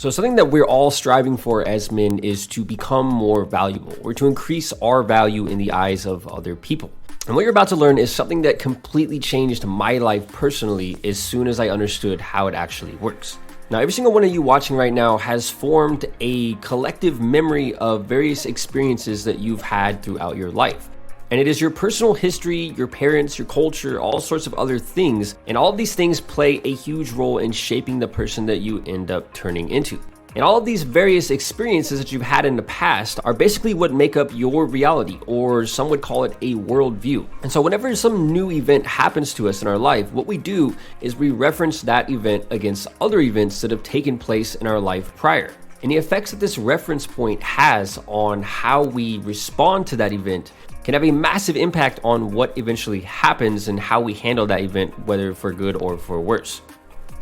So something that we're all striving for as men is to become more valuable or to increase our value in the eyes of other people. And what you're about to learn is something that completely changed my life personally as soon as I understood how it actually works. Now, every single one of you watching right now has formed a collective memory of various experiences that you've had throughout your life. And it is your personal history, your parents, your culture, all sorts of other things. And all of these things play a huge role in shaping the person that you end up turning into. And all of these various experiences that you've had in the past are basically what make up your reality, or some would call it a worldview. And so whenever some new event happens to us in our life, what we do is we reference that event against other events that have taken place in our life prior. And the effects that this reference point has on how we respond to that event can have a massive impact on what eventually happens and how we handle that event, whether for good or for worse.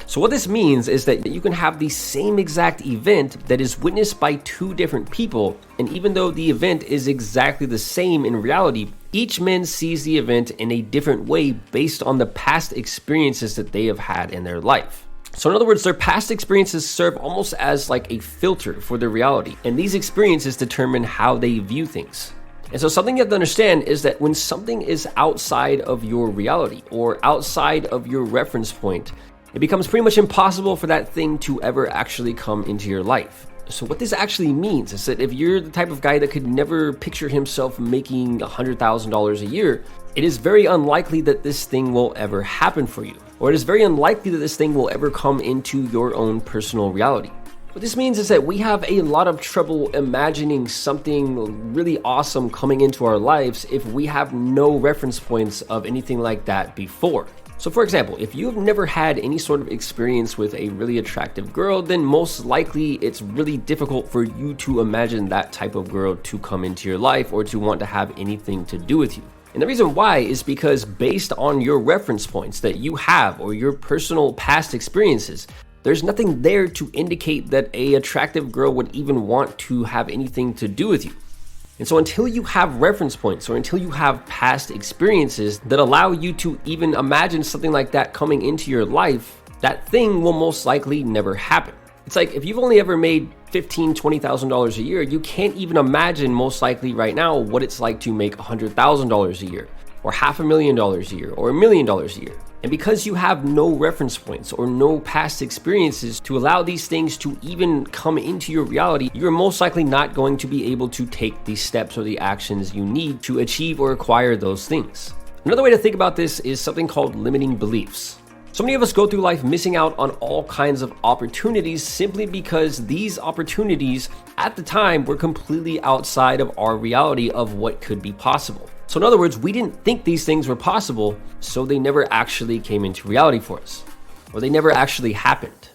So what this means is that you can have the same exact event that is witnessed by two different people, and even though the event is exactly the same in reality, each man sees the event in a different way based on the past experiences that they have had in their life. So in other words, their past experiences serve almost as like a filter for their reality, and these experiences determine how they view things. And so something you have to understand is that when something is outside of your reality or outside of your reference point, it becomes pretty much impossible for that thing to ever actually come into your life. So what this actually means is that if you're the type of guy that could never picture himself making $100,000 a year, it is very unlikely that this thing will ever happen for you. Or it is very unlikely that this thing will ever come into your own personal reality. What this means is that we have a lot of trouble imagining something really awesome coming into our lives if we have no reference points of anything like that before. So for example, if you've never had any sort of experience with a really attractive girl, then most likely it's really difficult for you to imagine that type of girl to come into your life or to want to have anything to do with you. And the reason why is because based on your reference points that you have or your personal past experiences, there's nothing there to indicate that an attractive girl would even want to have anything to do with you. And so until you have reference points or until you have past experiences that allow you to even imagine something like that coming into your life, that thing will most likely never happen. It's like if you've only ever made $15,000, $20,000 a year, you can't even imagine most likely right now what it's like to make $100,000 a year or $500,000 a year or $1 million a year. And because you have no reference points or no past experiences to allow these things to even come into your reality, you're most likely not going to be able to take the steps or the actions you need to achieve or acquire those things. Another way to think about this is something called limiting beliefs. So many of us go through life missing out on all kinds of opportunities simply because these opportunities at the time were completely outside of our reality of what could be possible. So in other words, we didn't think these things were possible, so they never actually came into reality for us, or they never actually happened.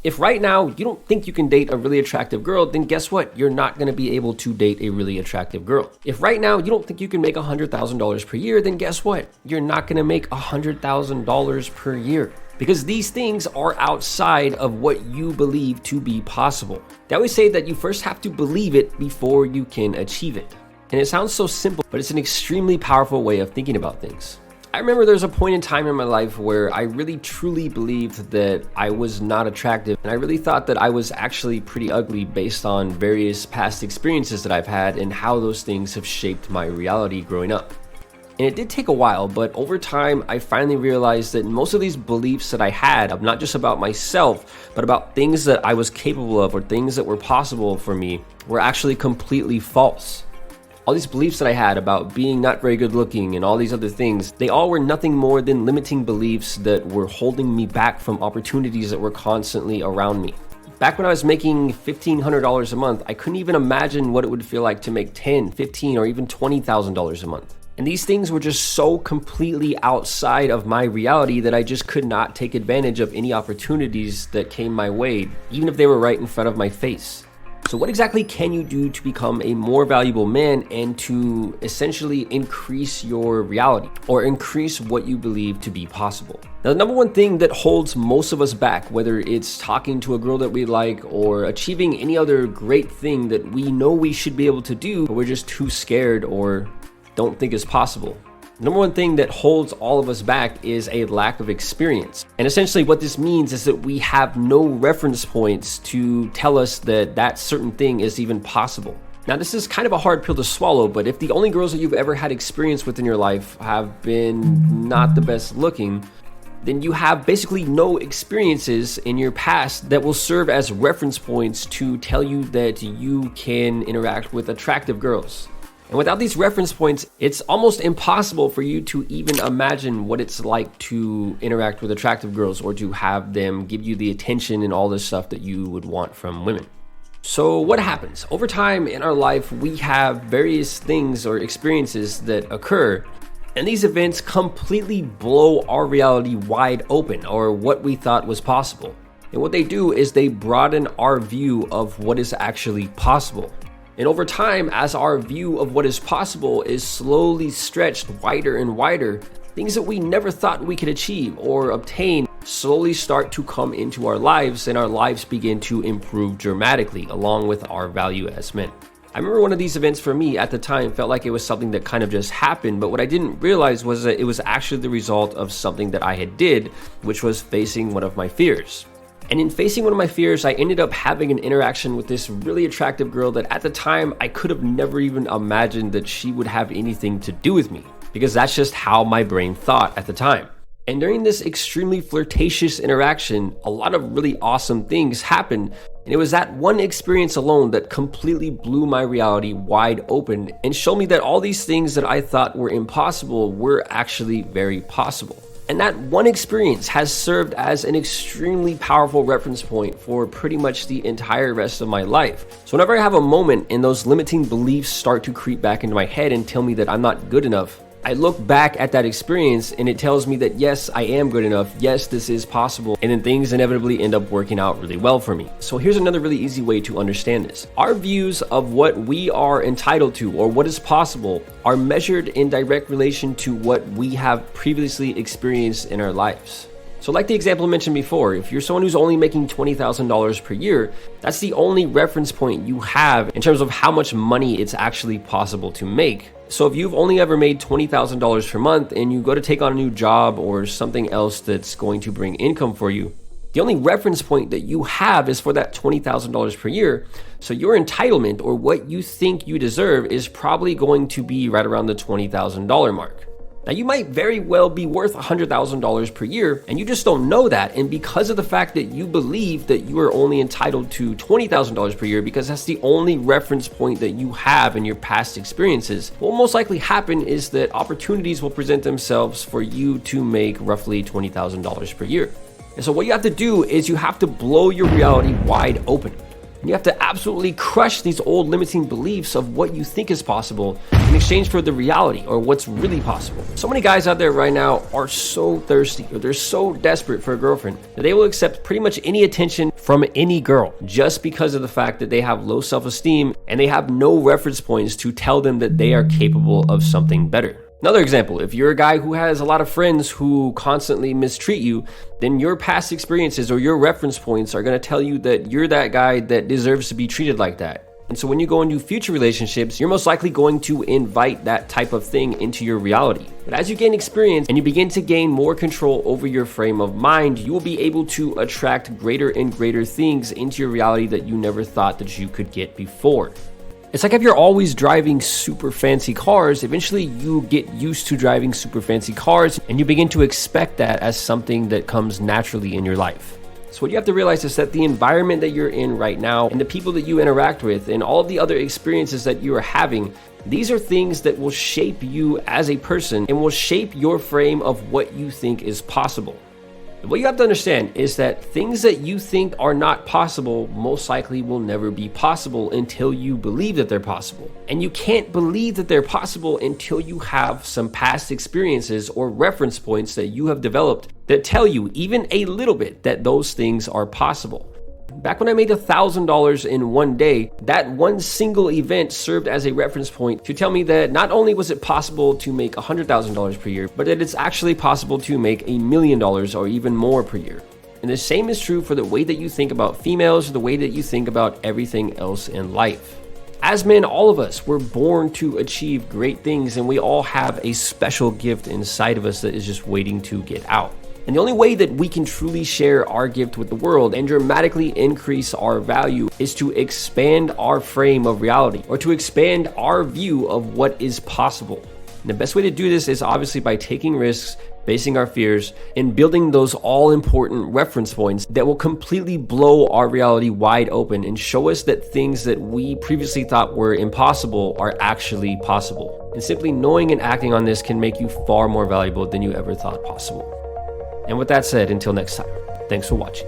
If right now you don't think you can date a really attractive girl, then guess what? You're not going to be able to date a really attractive girl. If right now you don't think you can make $100,000 per year, then guess what? You're not going to make $100,000 per year. Because these things are outside of what you believe to be possible. They always say that you first have to believe it before you can achieve it. And it sounds so simple, but it's an extremely powerful way of thinking about things. I remember there was a point in time in my life where I really truly believed that I was not attractive, and I really thought that I was actually pretty ugly based on various past experiences that I've had and how those things have shaped my reality growing up. And it did take a while, but over time, I finally realized that most of these beliefs that I had, not just about myself, but about things that I was capable of or things that were possible for me, were actually completely false. All these beliefs that I had about being not very good looking and all these other things, they all were nothing more than limiting beliefs that were holding me back from opportunities that were constantly around me. Back when I was making $1,500 a month, I couldn't even imagine what it would feel like to make $10,000, $15,000, or even $20,000 a month. And these things were just so completely outside of my reality that I just could not take advantage of any opportunities that came my way, even if they were right in front of my face. So what exactly can you do to become a more valuable man and to essentially increase your reality or increase what you believe to be possible? Now, the number one thing that holds most of us back, whether it's talking to a girl that we like or achieving any other great thing that we know we should be able to do, but we're just too scared or don't think is possible, The number one thing that holds all of us back is a lack of experience. And essentially what this means is that we have no reference points to tell us that that certain thing is even possible. Now, this is kind of a hard pill to swallow, but if the only girls that you've ever had experience with in your life have been not the best looking, then you have basically no experiences in your past that will serve as reference points to tell you that you can interact with attractive girls. And without these reference points, it's almost impossible for you to even imagine what it's like to interact with attractive girls or to have them give you the attention and all this stuff that you would want from women. So what happens? Over time in our life, we have various things or experiences that occur, and these events completely blow our reality wide open, or what we thought was possible. And what they do is they broaden our view of what is actually possible. And over time, as our view of what is possible is slowly stretched wider and wider, things that we never thought we could achieve or obtain slowly start to come into our lives, and our lives begin to improve dramatically along with our value as men. I remember one of these events for me at the time felt like it was something that kind of just happened, but what I didn't realize was that it was actually the result of something that I had did, which was facing one of my fears. And in facing one of my fears, I ended up having an interaction with this really attractive girl that at the time I could have never even imagined that she would have anything to do with me, because that's just how my brain thought at the time. And during this extremely flirtatious interaction, a lot of really awesome things happened. And it was that one experience alone that completely blew my reality wide open and showed me that all these things that I thought were impossible were actually very possible. And that one experience has served as an extremely powerful reference point for pretty much the entire rest of my life. So whenever I have a moment and those limiting beliefs start to creep back into my head and tell me that I'm not good enough, I look back at that experience and it tells me that yes, I am good enough. Yes, this is possible. And then things inevitably end up working out really well for me. So here's another really easy way to understand this. Our views of what we are entitled to or what is possible are measured in direct relation to what we have previously experienced in our lives. So like the example I mentioned before, if you're someone who's only making $20,000 per year, that's the only reference point you have in terms of how much money it's actually possible to make. So if you've only ever made $20,000 per month and you go to take on a new job or something else that's going to bring income for you, the only reference point that you have is for that $20,000 per year. So your entitlement or what you think you deserve is probably going to be right around the $20,000 mark. Now, you might very well be worth $100,000 per year, and you just don't know that. And because of the fact that you believe that you are only entitled to $20,000 per year, because that's the only reference point that you have in your past experiences, what will most likely happen is that opportunities will present themselves for you to make roughly $20,000 per year. And so what you have to do is you have to blow your reality wide open. You have to absolutely crush these old limiting beliefs of what you think is possible in exchange for the reality or what's really possible. So many guys out there right now are so thirsty or they're so desperate for a girlfriend that they will accept pretty much any attention from any girl just because of the fact that they have low self-esteem and they have no reference points to tell them that they are capable of something better. Another example, if you're a guy who has a lot of friends who constantly mistreat you, then your past experiences or your reference points are going to tell you that you're that guy that deserves to be treated like that. And so when you go into future relationships, you're most likely going to invite that type of thing into your reality. But as you gain experience and you begin to gain more control over your frame of mind, you will be able to attract greater and greater things into your reality that you never thought that you could get before. It's like if you're always driving super fancy cars, eventually you get used to driving super fancy cars and you begin to expect that as something that comes naturally in your life. So what you have to realize is that the environment that you're in right now and the people that you interact with and all of the other experiences that you are having, these are things that will shape you as a person and will shape your frame of what you think is possible. What you have to understand is that things that you think are not possible most likely will never be possible until you believe that they're possible. And you can't believe that they're possible until you have some past experiences or reference points that you have developed that tell you even a little bit that those things are possible. Back when I made $1,000 in one day, that one single event served as a reference point to tell me that not only was it possible to make $100,000 per year, but that it's actually possible to make $1 million or even more per year. And the same is true for the way that you think about females, the way that you think about everything else in life. As men, all of us were born to achieve great things, and we all have a special gift inside of us that is just waiting to get out. And the only way that we can truly share our gift with the world and dramatically increase our value is to expand our frame of reality, or to expand our view of what is possible. And the best way to do this is obviously by taking risks, facing our fears, and building those all-important reference points that will completely blow our reality wide open and show us that things that we previously thought were impossible are actually possible. And simply knowing and acting on this can make you far more valuable than you ever thought possible. And with that said, until next time, thanks for watching.